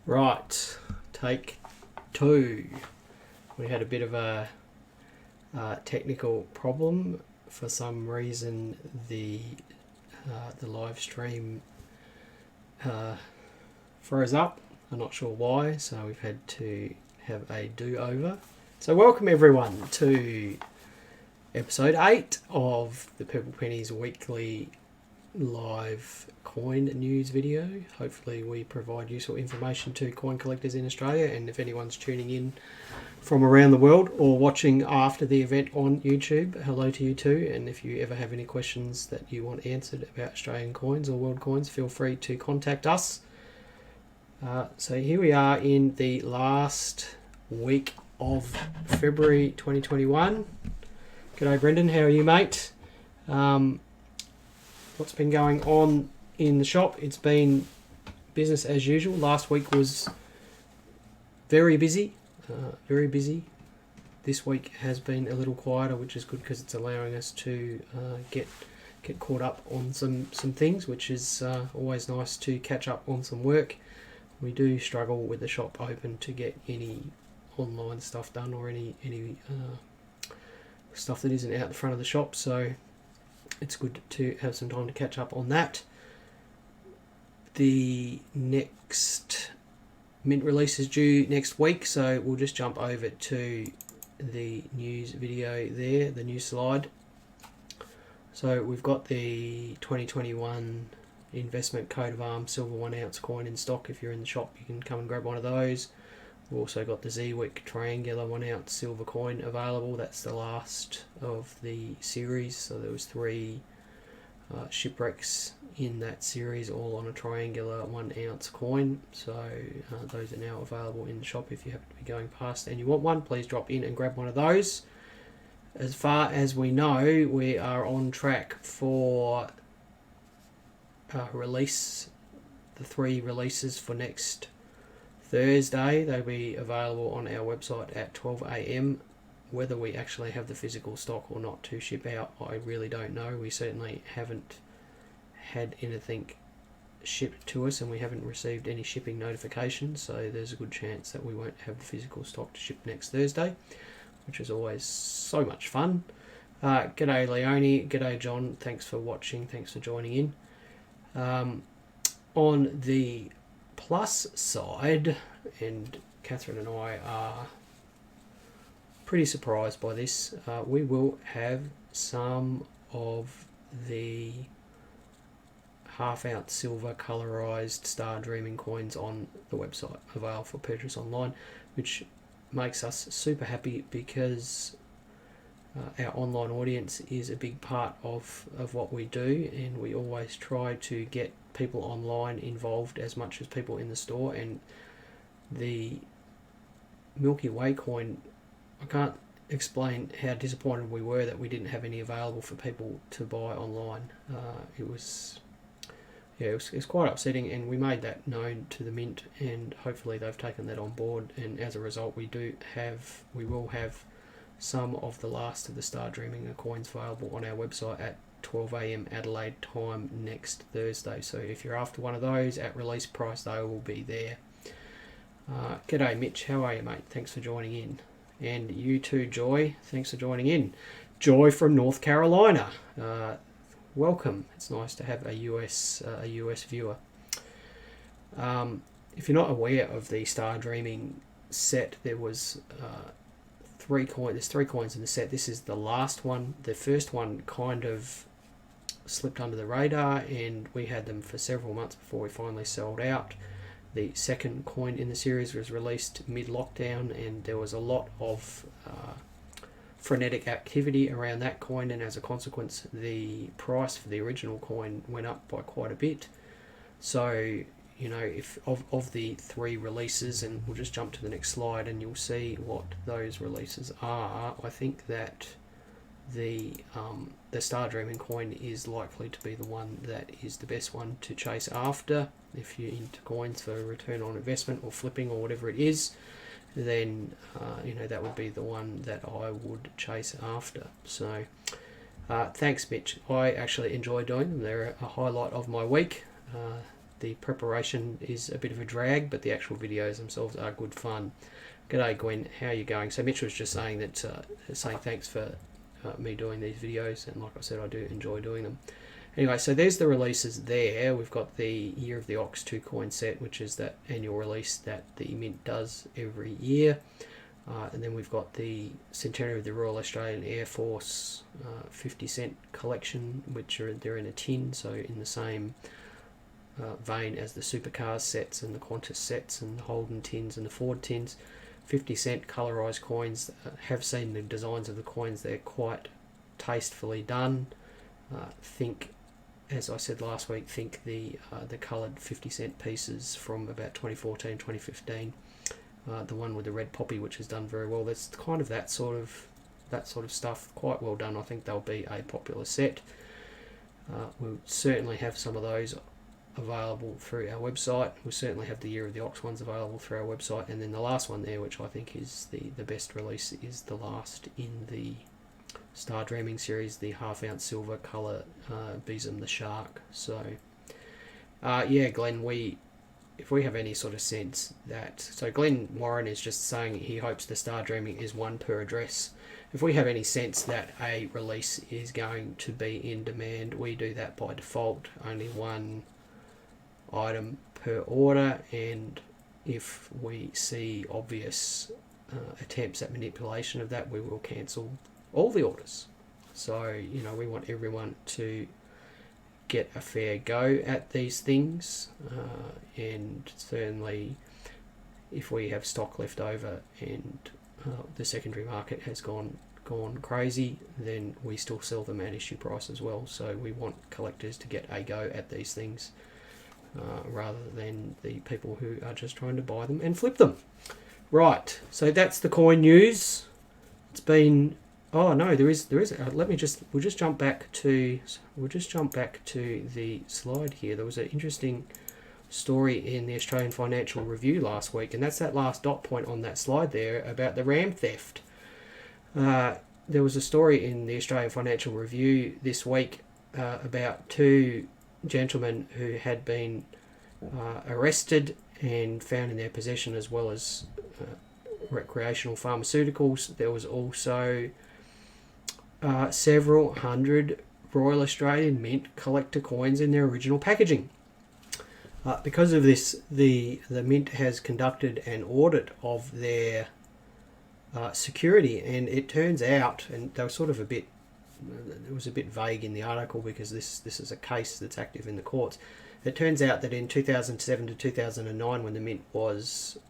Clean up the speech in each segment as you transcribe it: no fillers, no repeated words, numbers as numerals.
Right, take two. We had a bit of a technical problem. For some reason, the live stream froze up. I'm not sure why, so we've had to have a do-over. So welcome everyone to episode 8 of the Purple Pennies weekly live coin news video. Hopefully we provide useful information to coin collectors in Australia, and if anyone's tuning in from around the world or watching after the event on YouTube, hello to you too. And if you ever have any questions that you want answered about Australian coins or world coins, feel free to contact us. So here we are in the last week of February 2021. G'day Brendan, how are you mate? What's been going on in the shop? It's been business as usual. Last week was very busy. This week has been a little quieter, which is good because it's allowing us to get caught up on some things, which is always nice to catch up on some work. We do struggle with the shop open to get any online stuff done or any stuff that isn't out the front of the shop, so it's good to have some time to catch up on that. The next mint release is due next week, so we'll just jump over to the news video there, the news slide. So we've got the 2021 investment coat of arms silver 1 ounce coin in stock. If you're in the shop, you can come and grab one of those. We've also got the Zewick triangular 1 ounce silver coin available. That's the last of the series. So there was 3 shipwrecks in that series, all on a triangular 1 ounce coin. So those are now available in the shop. If you happen to be going past and you want one, please drop in and grab one of those. As far as we know, we are on track for release, the 3 releases for next Thursday. They'll be available on our website at 12 a.m. Whether we actually have the physical stock or not to ship out, I really don't know. We certainly haven't had anything shipped to us, and we haven't received any shipping notifications, so there's a good chance that we won't have the physical stock to ship next Thursday, which is always so much fun. G'day Leonie, g'day John, thanks for watching, thanks for joining in. On the plus side, and Catherine and I are pretty surprised by this, we will have some of the half ounce silver colorized Star Dreaming coins on the website available for purchase online, which makes us super happy because our online audience is a big part of what we do, and we always try to get people online involved as much as people in the store. And the Milky Way coin, I can't explain how disappointed we were that we didn't have any available for people to buy online. It was quite upsetting, and we made that known to the mint, and hopefully they've taken that on board, and as a result we will have some of the last of the Star Dreaming coins available on our website at 12 a.m. Adelaide time next Thursday. So if you're after one of those at release price, they will be there. G'day Mitch, how are you mate? Thanks for joining in. And you too Joy, thanks for joining in. Joy from North Carolina. Welcome. It's nice to have a US viewer. If you're not aware of the Star Dreaming set, there was 3 coins. There's 3 coins in the set. This is the last one. The first one kind of slipped under the radar, and we had them for several months before we finally sold out. The second coin in the series was released mid-lockdown, and there was a lot of frenetic activity around that coin, and as a consequence the price for the original coin went up by quite a bit. So if of the 3 releases, and we'll just jump to the next slide and you'll see what those releases are, I think that the Star Dreaming coin is likely to be the one that is the best one to chase after. If you're into coins for return on investment or flipping or whatever it is, then that would be the one that I would chase after. So thanks Mitch, I actually enjoy doing them. They're a highlight of my week. the preparation is a bit of a drag, but the actual videos themselves are good fun. G'day Gwen, how are you going? So Mitch was just saying that, saying thanks for me doing these videos, and like I said, I do enjoy doing them. Anyway, so there's the releases there. We've got the Year of the Ox 2 coin set, which is that annual release that the Mint does every year. And then we've got the Centenary of the Royal Australian Air Force 50 cent collection, which they're in a tin, so in the same vein as the Supercars sets and the Qantas sets and the Holden tins and the Ford tins. 50 cent colorized coins. Have seen the designs of the coins, they're quite tastefully done. Think, as I said last week, think the coloured 50 cent pieces from about 2014, 2015. The one with the red poppy, which is done very well. That's kind of that sort of stuff, quite well done. I think they'll be a popular set. We'll certainly have some of those available through our website. We'll certainly have the Year of the Ox ones available through our website. And then the last one there, which I think is the best release, is the last in the Star Dreaming series, the half-ounce silver colour Besom the Shark. So, yeah, Glenn, if we have any sort of sense that... So Glenn Warren is just saying he hopes the Star Dreaming is one per address. If we have any sense that a release is going to be in demand, we do that by default. Only one item per order, and if we see obvious attempts at manipulation of that, we will cancel all the orders. So, we want everyone to get a fair go at these things, and certainly if we have stock left over and the secondary market has gone crazy, then we still sell them at issue price as well. So we want collectors to get a go at these things, rather than the people who are just trying to buy them and flip them. Right, so that's the coin news. It's been... Oh no, there is. We'll just jump back to the slide here. There was an interesting story in the Australian Financial Review last week, and that's that last dot point on that slide there about the RAM theft. There was a story in the Australian Financial Review this week about two gentlemen who had been arrested and found in their possession, as well as recreational pharmaceuticals. There was also several hundred Royal Australian Mint collector coins in their original packaging. Because of this, the Mint has conducted an audit of their security, and it turns out, and they were sort of it was a bit vague in the article because this is a case that's active in the courts. It turns out that in 2007 to 2009, when the Mint was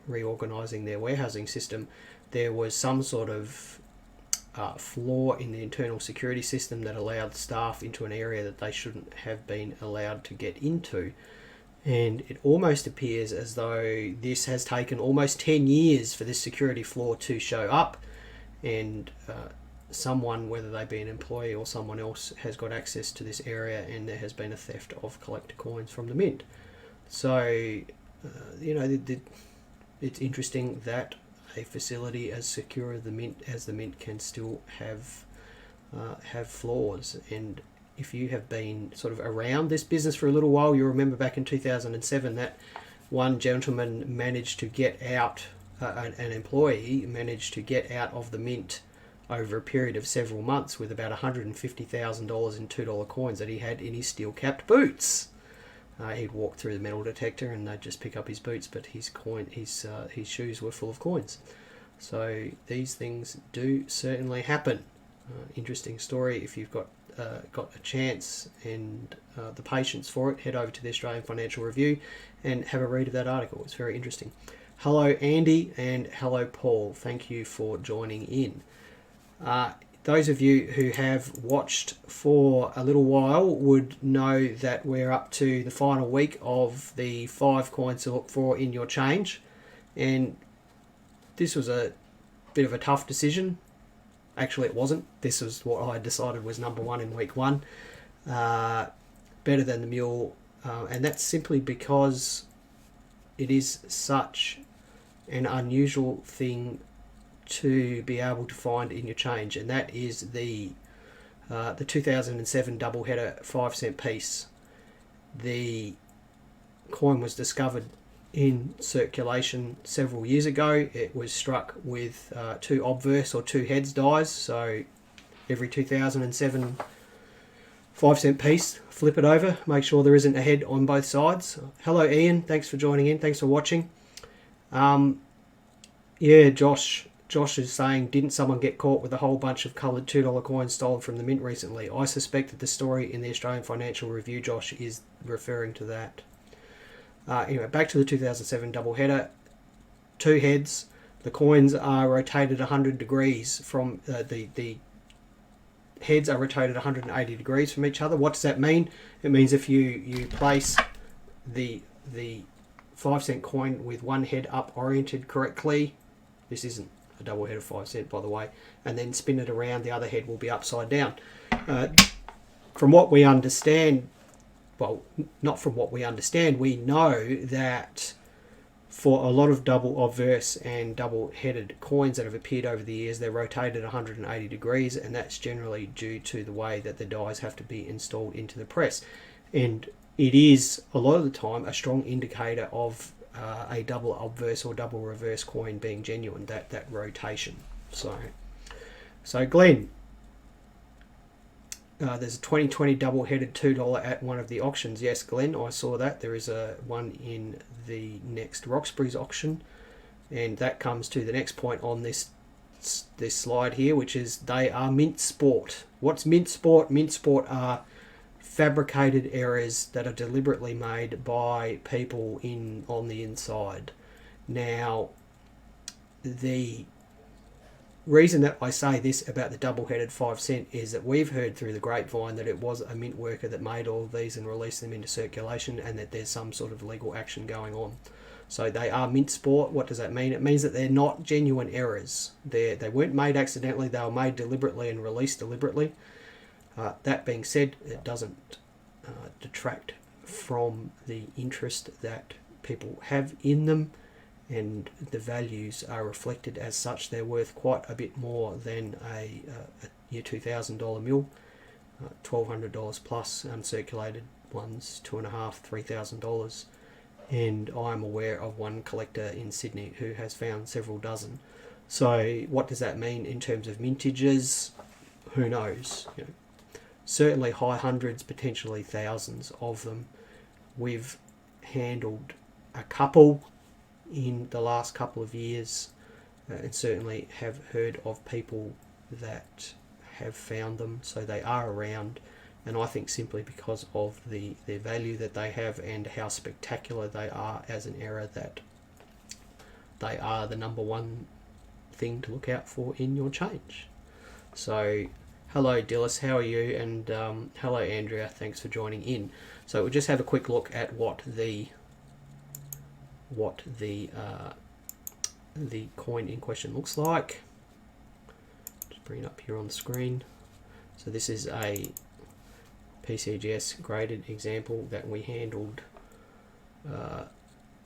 reorganising their warehousing system, there was some sort of flaw in the internal security system that allowed staff into an area that they shouldn't have been allowed to get into. And it almost appears as though this has taken almost 10 years for this security flaw to show up, and someone, whether they be an employee or someone else, has got access to this area, and there has been a theft of collector coins from the Mint. So, it's interesting that a facility as secure as the Mint can still have flaws. And if you have been sort of around this business for a little while, you remember back in 2007 that one gentleman managed to get out, an employee managed to get out of the Mint over a period of several months with about $150,000 in $2 coins that he had in his steel-capped boots. He'd walk through the metal detector and they'd just pick up his boots, but his shoes were full of coins. So these things do certainly happen. Interesting story. If you've got a chance and the patience for it, head over to the Australian Financial Review and have a read of that article. It's very interesting. Hello Andy and hello Paul. Thank you for joining in. Those of you who have watched for a little while would know that we're up to the final week of the 5 coins to look for in your change, and this was a bit of a tough decision. Actually, it wasn't. This was what I decided was number 1 in week 1, better than the Mule, and that's simply because it is such an unusual thing to be able to find in your change, and that is the 2007 double header 5 cent piece. The coin was discovered in circulation several years ago. It was struck with 2 obverse or 2 heads dies. So every 2007 5-cent piece, flip it over, make sure there isn't a head on both sides. Hello Ian, thanks for joining in, thanks for watching. Yeah, Josh is saying, didn't someone get caught with a whole bunch of coloured $2 coins stolen from the mint recently? I suspect that the story in the Australian Financial Review, Josh, is referring to that. Anyway, back to the 2007 double header. 2 heads. The coins are rotated 100 degrees from the heads are rotated 180 degrees from each other. What does that mean? It means if you place the 5-cent coin with one head up oriented correctly, this isn't a double head of 5 cent by the way, and then spin it around, the other head will be upside down. From what we understand, well, not from what we understand, we know that for a lot of double obverse and double headed coins that have appeared over the years, they're rotated 180 degrees, and that's generally due to the way that the dies have to be installed into the press. And it is a lot of the time a strong indicator of a double obverse or double reverse coin being genuine, that rotation. So Glenn, there's a 2020 double-headed $2 at one of the auctions. Yes, Glenn, I saw that. There is a one in the next Roxbury's auction, and that comes to the next point on this slide here, which is they are mint sport. What's mint sport? Mint sport are fabricated errors that are deliberately made by people on the inside. Now, the reason that I say this about the double-headed 5 cent is that we've heard through the grapevine that it was a mint worker that made all of these and released them into circulation, and that there's some sort of legal action going on. So they are mint sport. What does that mean? It means that they're not genuine errors. They weren't made accidentally. They were made deliberately and released deliberately. That being said, it doesn't detract from the interest that people have in them, and the values are reflected as such. They're worth quite a bit more than a year $2,000 mill, $1,200 plus uncirculated ones, $2,500, $3,000. And I'm aware of one collector in Sydney who has found several dozen. So what does that mean in terms of mintages? Who knows? Certainly high hundreds, potentially thousands of them. We've handled a couple in the last couple of years, and certainly have heard of people that have found them. So they are around, and I think simply because of their value that they have and how spectacular they are as an error, that they are the number one thing to look out for in your change. So hello Dillis, how are you? And hello Andrea, thanks for joining in. So we'll just have a quick look at what the coin in question looks like. Just bring it up here on the screen. So this is a PCGS graded example that we handled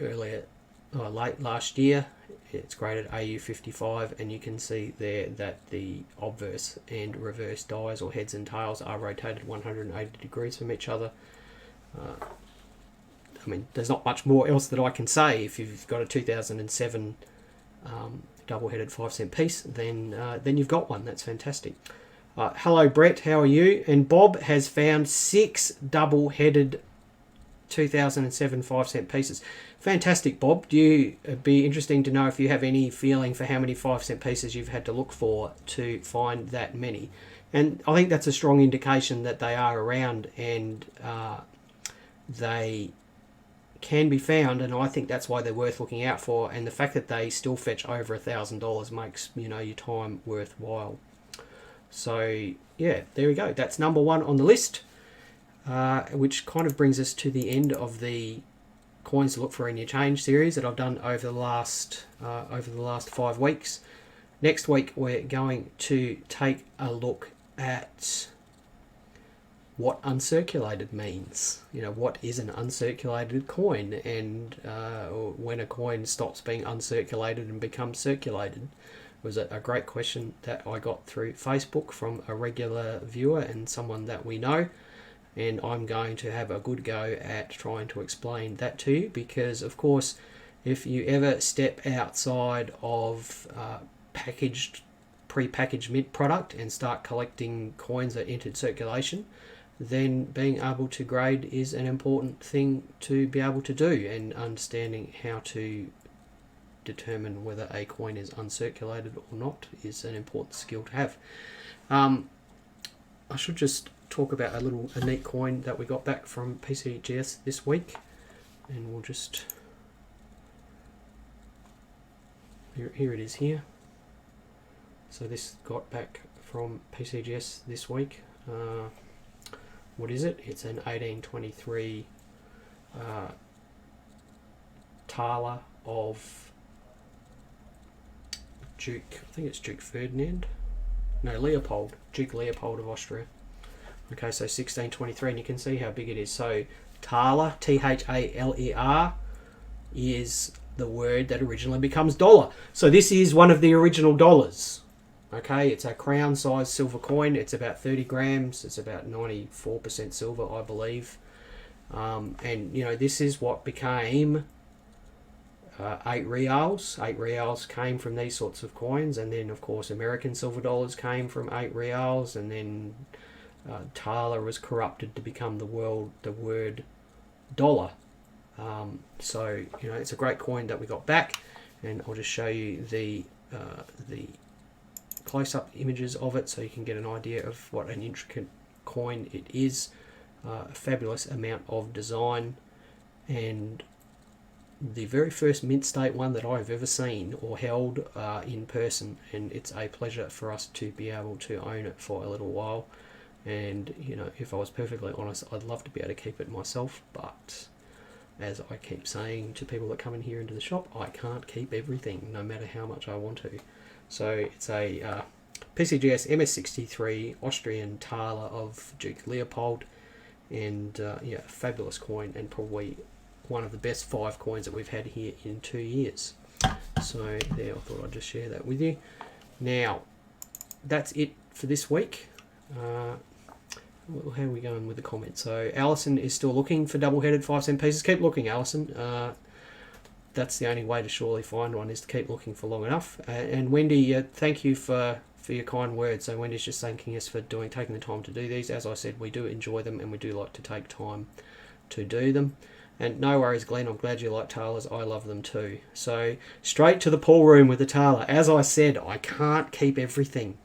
late last year. It's graded AU55, and you can see there that the obverse and reverse dies or heads and tails are rotated 180 degrees from each other. I mean, there's not much more else that I can say. If you've got a 2007 double-headed 5 cent piece, then you've got one. That's fantastic. Hello Brett, how are you? And Bob has found 6 double-headed 2007 5 cent pieces. Fantastic, Bob. Do you be interesting to know if you have any feeling for how many 5 cent pieces you've had to look for to find that many? And I think that's a strong indication that they are around, and they can be found, and I think that's why they're worth looking out for. And the fact that they still fetch over $1,000 makes your time worthwhile. So yeah, there we go. That's number one on the list, which kind of brings us to the end of the coins to look for in your change series that I've done over the last 5 weeks. Next week we're going to take a look at what uncirculated means. What is an uncirculated coin, and when a coin stops being uncirculated and becomes circulated. Was a great question that I got through Facebook from a regular viewer and someone that we know. and I'm going to have a good go at trying to explain that to you, because of course if you ever step outside of pre-packaged mint product and start collecting coins that entered circulation, then being able to grade is an important thing to be able to do, and understanding how to determine whether a coin is uncirculated or not is an important skill to have. I should just talk about a neat coin that we got back from PCGS this week, and we'll just here it is here. So this got back from PCGS this week. What is it? It's an 1823 thaler of Duke, I think it's Duke Ferdinand. No, Leopold. Duke Leopold of Austria. Okay, so 1623, and you can see how big it is. So thaler, T-H-A-L-E-R, is the word that originally becomes dollar. So this is one of the original dollars. Okay, it's a crown size silver coin. It's about 30 grams. It's about 94% silver, I believe. And, you know, this is what became 8 reals. 8 reals came from these sorts of coins. And then, of course, American silver dollars came from 8 reals. And then thaler was corrupted to become the word dollar. So, you know, it's a great coin that we got back. And I'll just show you the close-up images of it so you can get an idea of what an intricate coin it is. A fabulous amount of design, and the very first mint state one that I've ever seen or held in person, and it's a pleasure for us to be able to own it for a little while. And, you know, if I was perfectly honest, I'd love to be able to keep it myself, but as I keep saying to people that come in here into the shop, I can't keep everything, no matter how much I want to. So it's a PCGS MS63 Austrian thaler of Duke Leopold, and yeah, fabulous coin, and probably one of the best 5 coins that we've had here in 2 years. So there, I thought I'd just share that with you. Now, that's it for this week. How are we going with the comments? So Alison is still looking for double-headed 5-cent pieces. Keep looking, Alison. That's the only way to surely find one, is to keep looking for long enough. And Wendy, thank you for your kind words. So Wendy's just thanking us for taking the time to do these. As I said, we do enjoy them, and we do like to take time to do them. And no worries, Glenn, I'm glad you like thalers. I love them too. So straight to the pool room with the thaler. As I said, I can't keep everything.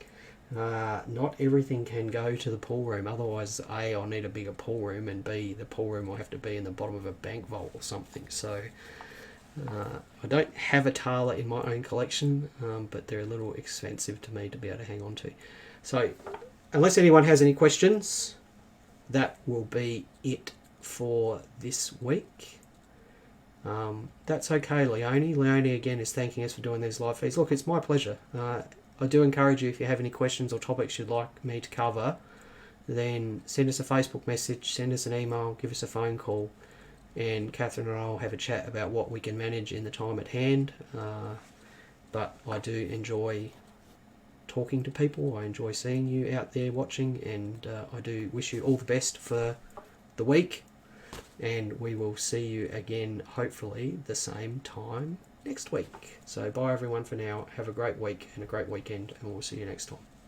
Not everything can go to the pool room. Otherwise, A, I'll need a bigger pool room, and B, the pool room will have to be in the bottom of a bank vault or something. So I don't have a thaler in my own collection, but they're a little expensive to me to be able to hang on to. So unless anyone has any questions, that will be it for this week. That's okay, Leonie. Leonie again is thanking us for doing these live feeds. Look, it's my pleasure. I do encourage you, if you have any questions or topics you'd like me to cover, then send us a Facebook message, send us an email, give us a phone call, and Catherine and I will have a chat about what we can manage in the time at hand. But I do enjoy talking to people. I enjoy seeing you out there watching, and I do wish you all the best for the week, and we will see you again, hopefully the same time next week. So bye everyone for now. Have a great week and a great weekend, and we'll see you next time.